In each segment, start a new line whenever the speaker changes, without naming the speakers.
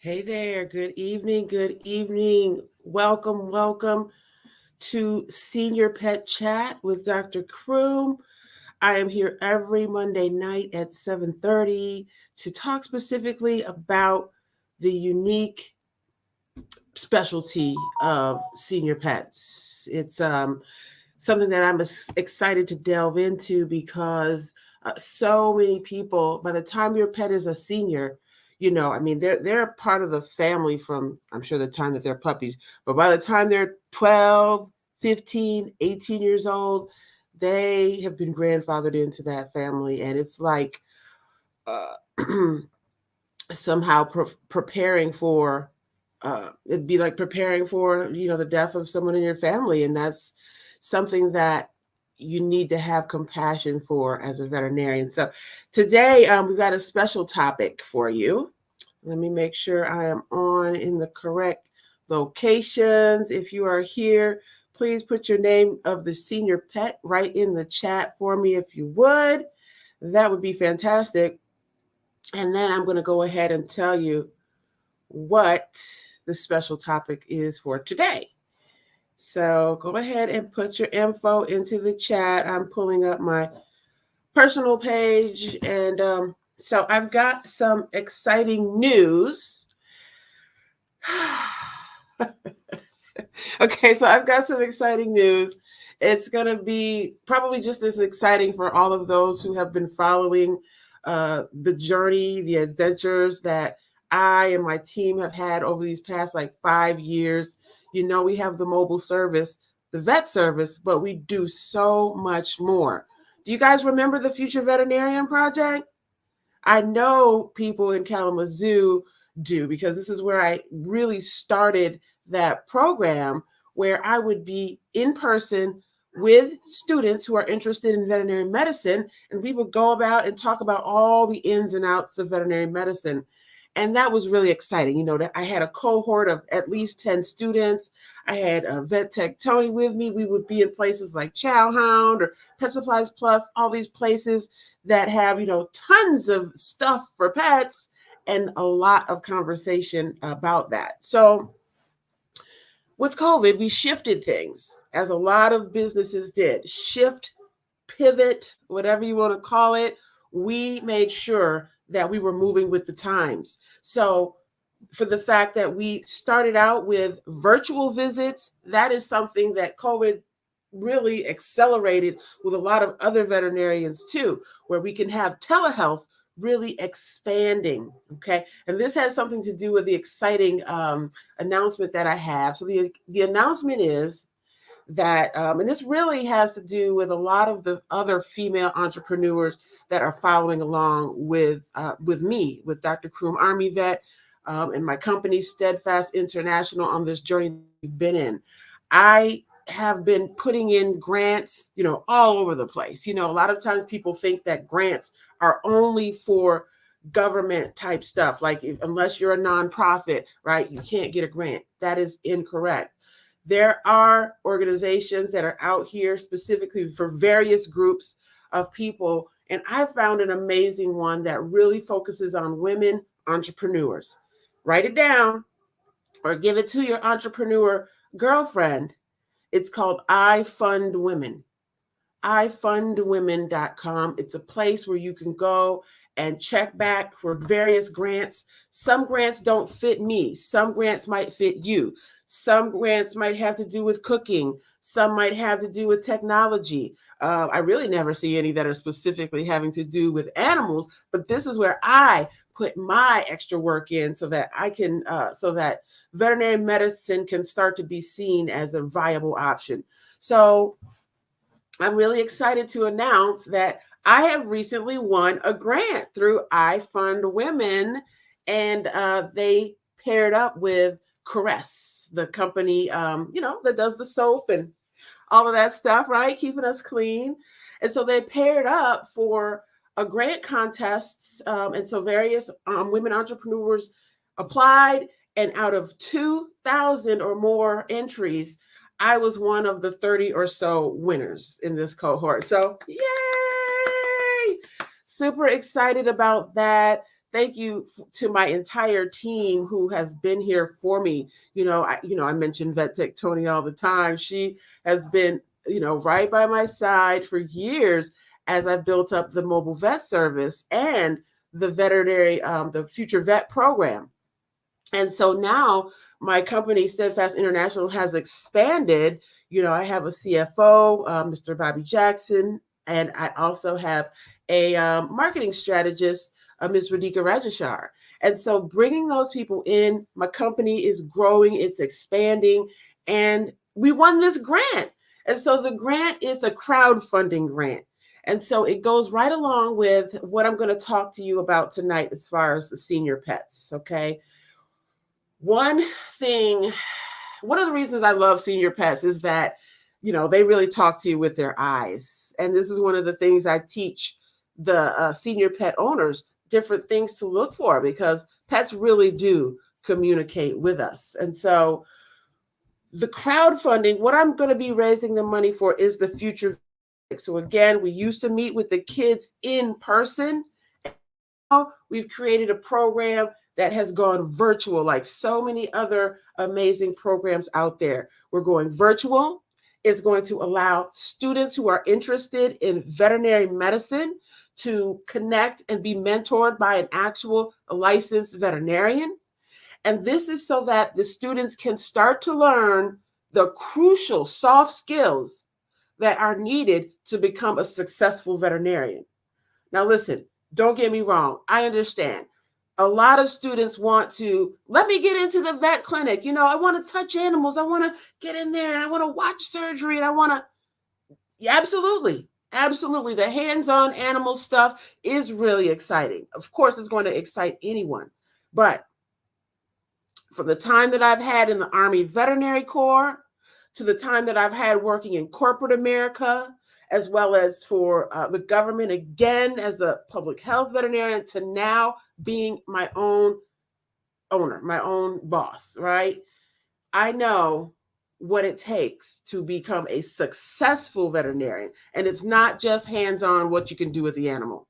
Hey there. Good evening. Good evening. Welcome to Senior Pet Chat with Dr. Croom. I am here every Monday night at 7:30 to talk specifically about the unique specialty of senior pets. It's something that I'm excited to delve into because so many people, by the time your pet is a senior, they're a part of the family from, I'm sure, the time that they're puppies, but by the time they're 12, 15, 18 years old, they have been grandfathered into that family, and it's like uh, somehow preparing for it'd be like preparing for the death of someone in your family, and that's something that you need to have compassion for as a veterinarian. So today we've got a special topic for you. Let me make sure I am on in the correct locations. If you are here, please put your name of the senior pet right in the chat for me if you would. That would be fantastic. And then I'm going to go ahead and tell you what the special topic is for today. So go ahead and put your info into the chat. I'm pulling up my personal page. And so I've got some exciting news. Okay, so I've got some exciting news. It's going to be probably just as exciting for all of those who have been following the journey, the adventures that I and my team have had over these past like 5 years. We have the mobile service, the vet service, but we do so much more. Do you guys remember the Future Veterinarian Project? I know people in Kalamazoo do because this is where I really started that program where I would be in person with students who are interested in veterinary medicine, and we would go about and talk about all the ins and outs of veterinary medicine. And that was really exciting. That I had a cohort of at least 10 students. I had a vet tech Tony with me. We would be in places like Chowhound or Pet Supplies Plus, all these places that have, tons of stuff for pets and a lot of conversation about that. So with COVID, we shifted things as a lot of businesses did. Shift, pivot, whatever you want to call it. We made sure that we were moving with the times. So for the fact that we started out with virtual visits, that is something that COVID really accelerated with a lot of other veterinarians too, where we can have telehealth really expanding. Okay. And this has something to do with the exciting announcement that I have. So the announcement is that, and this really has to do with a lot of the other female entrepreneurs that are following along with me, with Dr. Croom Army Vet, and my company Steadfast International on this journey that we've been in. I have been putting in grants, all over the place. A lot of times people think that grants are only for government type stuff, like unless you're a nonprofit, right, you can't get a grant. That is incorrect. There are organizations that are out here specifically for various groups of people. And I found an amazing one that really focuses on women entrepreneurs. Write it down or give it to your entrepreneur girlfriend. It's called I Fund Women. ifundwomen.com. It's a place where you can go and check back for various grants. Some grants don't fit me. Some grants might fit you. Some grants might have to do with cooking. Some might have to do with technology. I really never see any that are specifically having to do with animals, but this is where I put my extra work in so that I can, so that veterinary medicine can start to be seen as a viable option. So I'm really excited to announce that I have recently won a grant through I Fund Women, and they paired up with Caress, the company, that does the soap and all of that stuff, right? Keeping us clean. And so they paired up for a grant contest. And so various women entrepreneurs applied, and out of 2,000 or more entries, I was one of the 30 or so winners in this cohort. So, yay! Super excited about that. thank you to my entire team who has been here for me. I mentioned Vet Tech Tony all the time. She has been, right by my side for years as I've built up the mobile vet service and the veterinary, the Future Vet program. And so now my company, Steadfast International, has expanded. I have a CFO, Mr. Bobby Jackson, and I also have a marketing strategist, Ms. Radhika Rajashar. And so bringing those people in, my company is growing, it's expanding, and we won this grant. And so the grant is a crowdfunding grant. And so it goes right along with what I'm going to talk to you about tonight as far as the senior pets, okay? One of the reasons I love senior pets is that, they really talk to you with their eyes. And this is one of the things I teach the senior pet owners, different things to look for, because pets really do communicate with us. And so the crowdfunding, what I'm going to be raising the money for is the future. So again, we used to meet with the kids in person. Now we've created a program that has gone virtual, like so many other amazing programs out there. We're going virtual. It's going to allow students who are interested in veterinary medicine to connect and be mentored by an actual licensed veterinarian. And this is so that the students can start to learn the crucial soft skills that are needed to become a successful veterinarian. Now, listen, don't get me wrong. I understand. A lot of students want to, let me get into the vet clinic. I want to touch animals. I want to get in there and I want to watch surgery and I want to, yeah, absolutely. Absolutely. The hands-on animal stuff is really exciting. Of course, it's going to excite anyone. But from the time that I've had in the Army Veterinary Corps to the time that I've had working in corporate America, as well as for the government, again, as a public health veterinarian, to now being my own owner, my own boss, right? I know what it takes to become a successful veterinarian. And it's not just hands-on what you can do with the animal.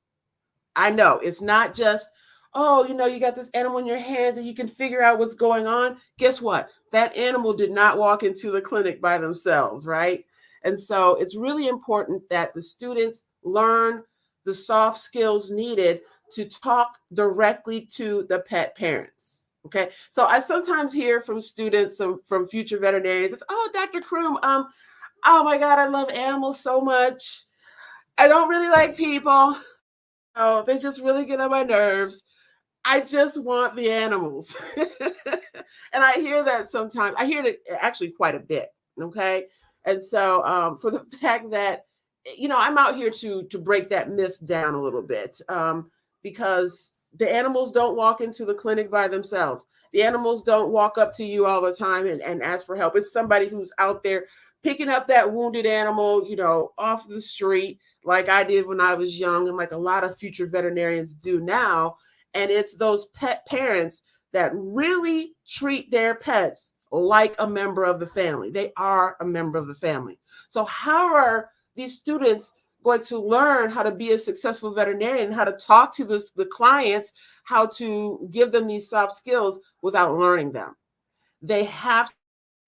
I know it's not just, oh, you got this animal in your hands and you can figure out what's going on. Guess what? That animal did not walk into the clinic by themselves, right? And so it's really important that the students learn the soft skills needed to talk directly to the pet parents. Okay. So I sometimes hear from students, from future veterinarians, it's, oh, Dr. Croom, oh my God, I love animals so much. I don't really like people. Oh, they just really get on my nerves. I just want the animals. And I hear that sometimes. I hear it actually quite a bit. Okay. And so for the fact that, I'm out here to break that myth down a little bit, because the animals don't walk into the clinic by themselves. The animals don't walk up to you all the time and ask for help. It's somebody who's out there picking up that wounded animal, off the street, like I did when I was young, and like a lot of future veterinarians do now. And it's those pet parents that really treat their pets like a member of the family. They are a member of the family. So how are these students going to learn how to be a successful veterinarian, how to talk to the clients, how to give them these soft skills without learning them? They have to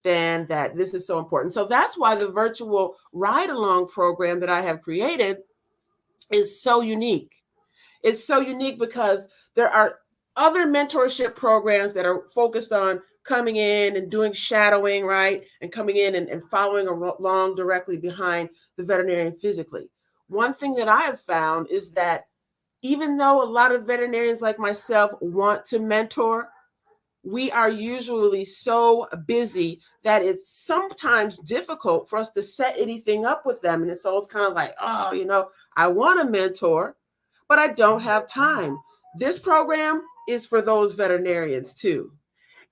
understand that this is so important. So that's why the virtual ride-along program that I have created is so unique. It's so unique because there are other mentorship programs that are focused on coming in and doing shadowing, right? And coming in and following along directly behind the veterinarian physically. One thing that I have found is that even though a lot of veterinarians like myself want to mentor, we are usually so busy that it's sometimes difficult for us to set anything up with them. And it's always kind of like, oh, I want to mentor, but I don't have time. This program is for those veterinarians too.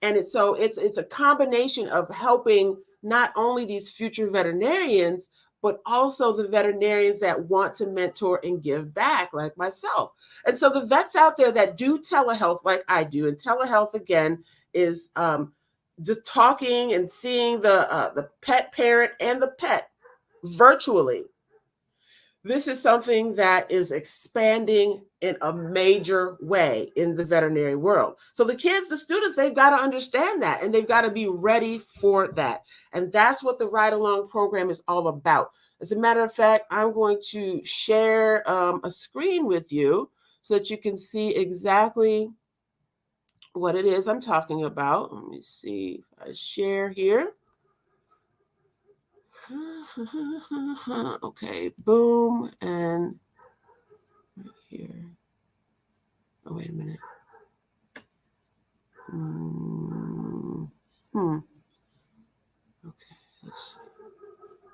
And it's a combination of helping not only these future veterinarians, but also the veterinarians that want to mentor and give back, like myself. And so the vets out there that do telehealth like I do, and telehealth again is the talking and seeing the pet parent and the pet virtually. This is something that is expanding in a major way in the veterinary world. So the kids, the students, they've got to understand that and they've got to be ready for that. And that's what the Ride Along program is all about. As a matter of fact, I'm going to share a screen with you so that you can see exactly what it is I'm talking about. Let me see if I share here. Okay, boom, and here. Oh, wait a minute. Okay.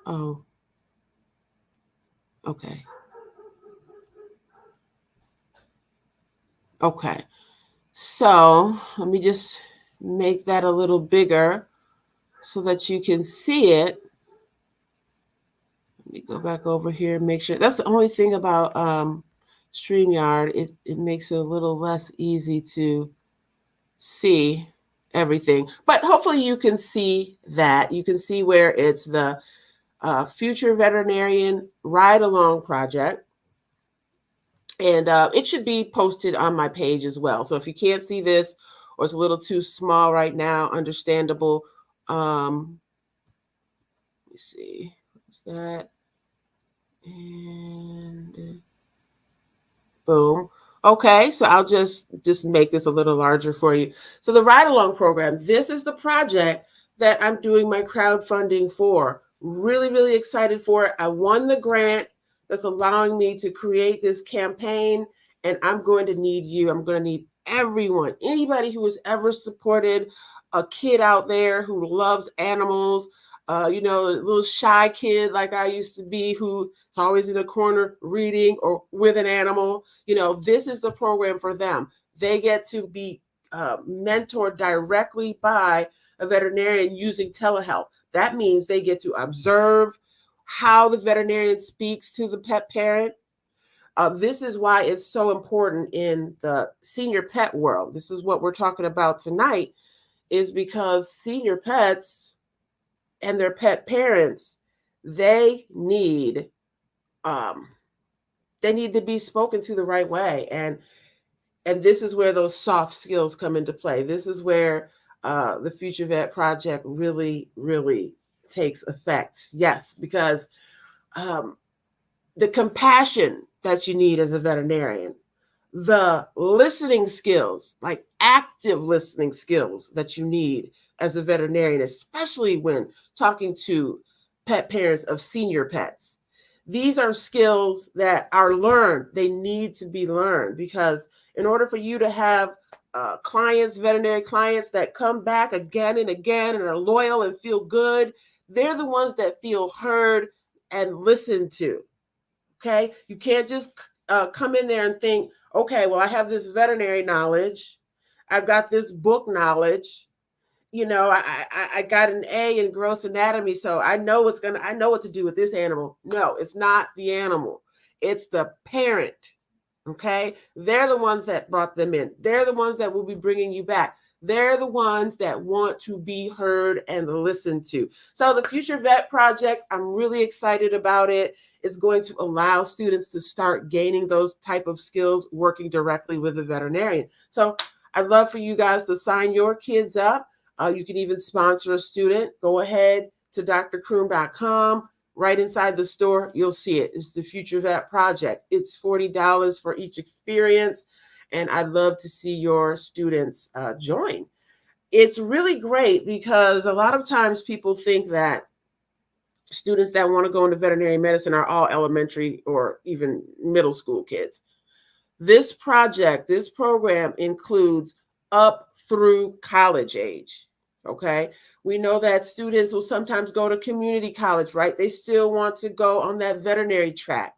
Oh, okay. Okay. So let me just make that a little bigger so that you can see it. Let me go back over here and make sure. That's the only thing about StreamYard. It makes it a little less easy to see everything. But hopefully you can see that. You can see where it's the Future Veterinarian Ride Along Project. And it should be posted on my page as well. So if you can't see this or it's a little too small right now, understandable. Let me see. What's that? And boom. Okay, so I'll just make this a little larger for you. So the Ride Along program, this is the project that I'm doing my crowdfunding for. Really, really excited for it. I won the grant that's allowing me to create this campaign, and I'm going to need you. I'm going to need everyone, anybody who has ever supported a kid out there who loves animals, you know, a little shy kid like I used to be who's always in a corner reading or with an animal. You know, this is the program for them. They get to be mentored directly by a veterinarian using telehealth. That means they get to observe how the veterinarian speaks to the pet parent. This is why it's so important in the senior pet world. This is what we're talking about tonight, is because senior pets and their pet parents, they need to be spoken to the right way, and this is where those soft skills come into play. This is where the Future Vet Project really, really takes effect. Yes, because the compassion that you need as a veterinarian, the listening skills, like active listening skills that you need as a veterinarian, especially when talking to pet parents of senior pets. These are skills that are learned. They need to be learned because in order for you to have clients, veterinary clients that come back again and again and are loyal and feel good, they're the ones that feel heard and listened to. Okay. You can't just come in there and think, okay, well, I have this veterinary knowledge. I've got this book knowledge. You know, I got an A in gross anatomy, so I know what to do with this animal. No, it's not the animal. It's the parent. Okay. They're the ones that brought them in. They're the ones that will be bringing you back. They're the ones that want to be heard and listened to. So the Future Vet Project, I'm really excited about it. It's going to allow students to start gaining those type of skills working directly with a veterinarian. So I'd love for you guys to sign your kids up. You can even sponsor a student. Go ahead to drcroom.com. Right inside the store, you'll see it. It's the Future Vet Project. It's $40 for each experience, and I'd love to see your students join. It's really great because a lot of times people think that students that want to go into veterinary medicine are all elementary or even middle school kids. This project, this program includes up through college age. Okay. We know that students will sometimes go to community college, right? They still want to go on that veterinary track.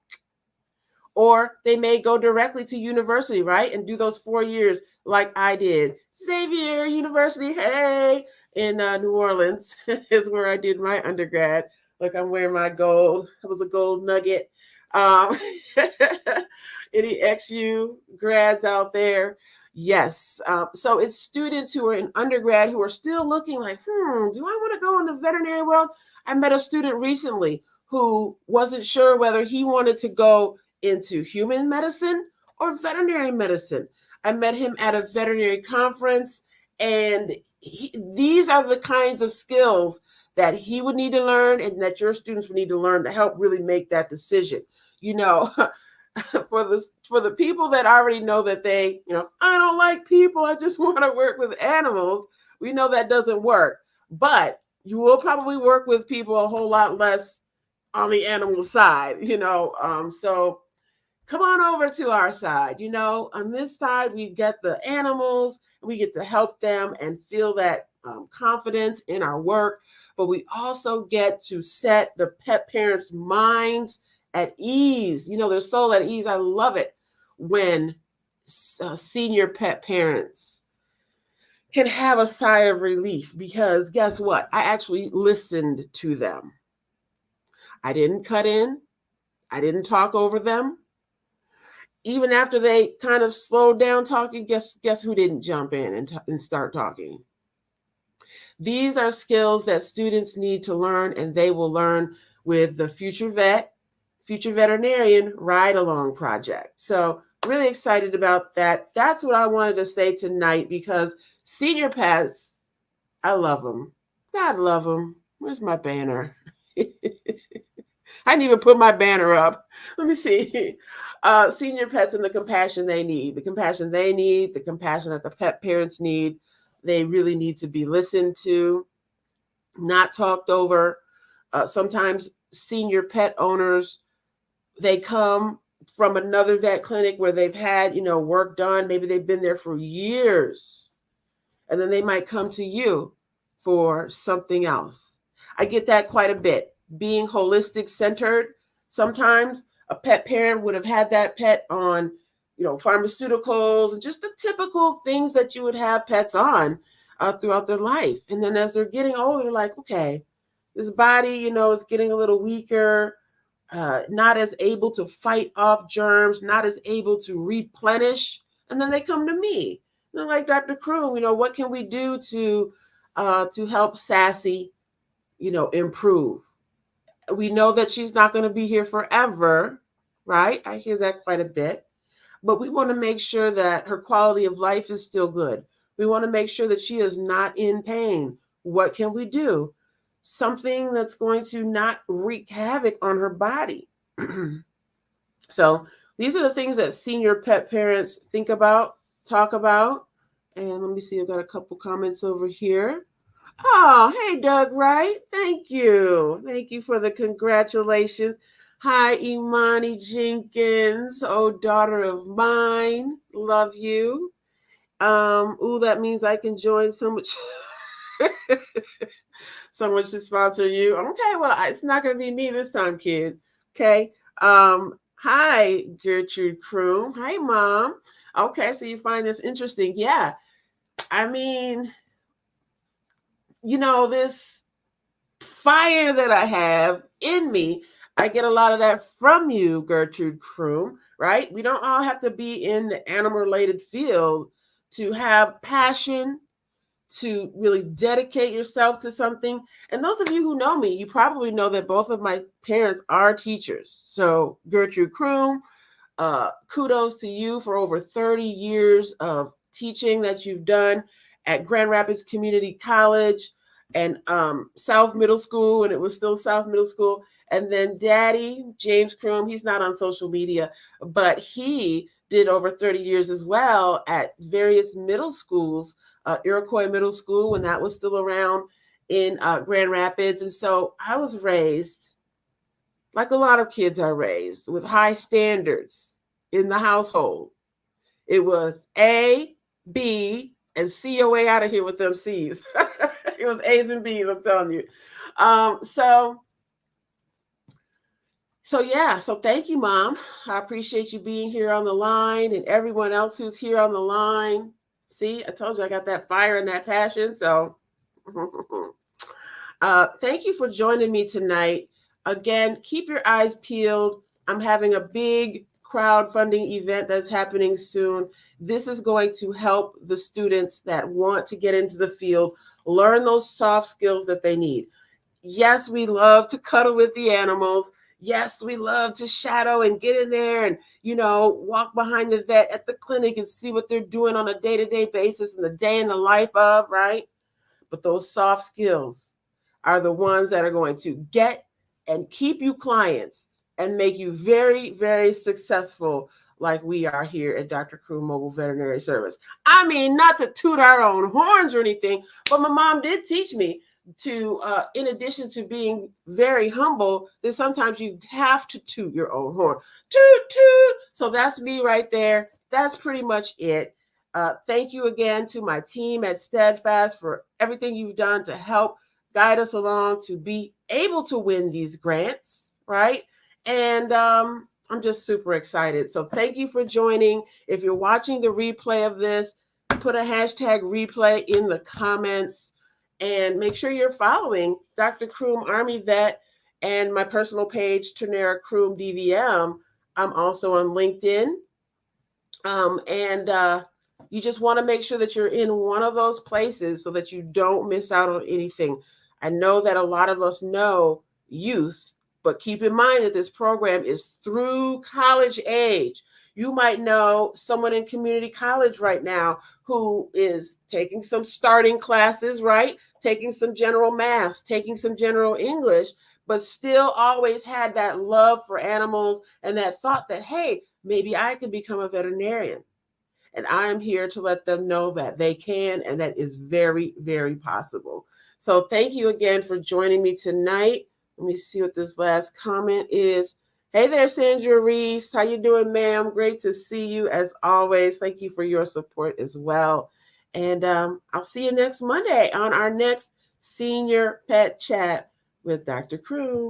Or they may go directly to university, right? And do those 4 years like I did. Xavier University, hey, in New Orleans is where I did my undergrad. Look, I'm wearing my gold. It was a gold nugget. Any XU grads out there? Yes. So it's students who are in undergrad who are still looking like, do I want to go in the veterinary world? I met a student recently who wasn't sure whether he wanted to go into human medicine or veterinary medicine. I met him at a veterinary conference, and these are the kinds of skills that he would need to learn and that your students would need to learn to help really make that decision. You know, for the people that already know that they, I don't like people, I just want to work with animals, we know that doesn't work. But you will probably work with people a whole lot less on the animal side, so come on over to our side. On this side, we get the animals, we get to help them and feel that confidence in our work, but we also get to set the pet parents' minds at ease, their soul at ease. I love it when senior pet parents can have a sigh of relief, because guess what? I actually listened to them. I didn't cut in. I didn't talk over them. Even after they kind of slowed down talking, guess who didn't jump in and start talking? These are skills that students need to learn, and they will learn with the Future Veterinarian Ride-Along Project. So really excited about that. That's what I wanted to say tonight, because senior pets, I love them. God love them. Where's my banner? I didn't even put my banner up. Let me see. Senior pets and the compassion they need. The compassion they need, the compassion that the pet parents need. They really need to be listened to, not talked over. Sometimes senior pet owners, they come from another vet clinic where they've had, work done. Maybe they've been there for years. And then they might come to you for something else. I get that quite a bit. Being holistic centered, sometimes a pet parent would have had that pet on, pharmaceuticals and just the typical things that you would have pets on throughout their life. And then as they're getting older, they're like, okay, this body, is getting a little weaker, not as able to fight off germs, not as able to replenish. And then they come to me. They're like, Dr. Croom, what can we do to help Sassy, improve? We know that she's not going to be here forever, right? I hear that quite a bit. But we want to make sure that her quality of life is still good. We want to make sure that she is not in pain. What can we do? Something that's going to not wreak havoc on her body. So these are the things that senior pet parents think about, talk about. And let me see, I've got a couple comments over here. Oh, hey, Doug Wright. Thank you. Thank you for the congratulations. Hi, Imani Jenkins. Oh, daughter of mine. Love you. Ooh, that means I can join so much. So much to sponsor you. Okay, well, it's not going to be me this time, kid. Okay. Hi, Gertrude Croom. Hi, Mom. Okay, so you find this interesting. Yeah. I mean, this fire that I have in me, I get a lot of that from you, Gertrude Croom, right? We don't all have to be in the animal-related field to have passion, to really dedicate yourself to something. And those of you who know me, you probably know that both of my parents are teachers. So Gertrude Croom, kudos to you for over 30 years of teaching that you've done at Grand Rapids Community College and South Middle School, and it was still South Middle School. And then Daddy, James Croom, he's not on social media, but he did over 30 years as well at various middle schools, Iroquois Middle School, when that was still around in Grand Rapids. And so I was raised, like a lot of kids are raised, with high standards in the household. It was A, B, and C your way out of here with them C's. It was A's and B's, I'm telling you. So yeah, so thank you, Mom. I appreciate you being here on the line, and everyone else who's here on the line. See, I told you I got that fire and that passion. So thank you for joining me tonight. Again, keep your eyes peeled. I'm having a big crowdfunding event that's happening soon. This is going to help the students that want to get into the field learn those soft skills that they need. Yes, we love to cuddle with the animals. Yes, we love to shadow and get in there and, walk behind the vet at the clinic and see what they're doing on a day-to-day basis and the day in the life of, right? But those soft skills are the ones that are going to get and keep you clients and make you very, very successful, like we are here at Dr. Croom Mobile Veterinary Service. I mean, not to toot our own horns or anything, but my mom did teach me to, in addition to being very humble, that sometimes you have to toot your own horn. Toot, toot. So that's me right there. That's pretty much it. Thank you again to my team at Steadfast for everything you've done to help guide us along to be able to win these grants, right? And I'm just super excited. So thank you for joining. If you're watching the replay of this, put a hashtag replay in the comments and make sure you're following Dr. Croom Army Vet and my personal page, Turnera Croom DVM. I'm also on LinkedIn. And you just want to make sure that you're in one of those places so that you don't miss out on anything. I know that a lot of us know youth, but keep in mind that this program is through college age. You might know someone in community college right now who is taking some starting classes, right? Taking some general math, taking some general English, but still always had that love for animals and that thought that, hey, maybe I could become a veterinarian. And I am here to let them know that they can, and that is very, very possible. So thank you again for joining me tonight. Let me see what this last comment is. Hey there, Sandra Reese. How you doing, ma'am? Great to see you as always. Thank you for your support as well. And I'll see you next Monday on our next Senior Pet Chat with Dr. Croom.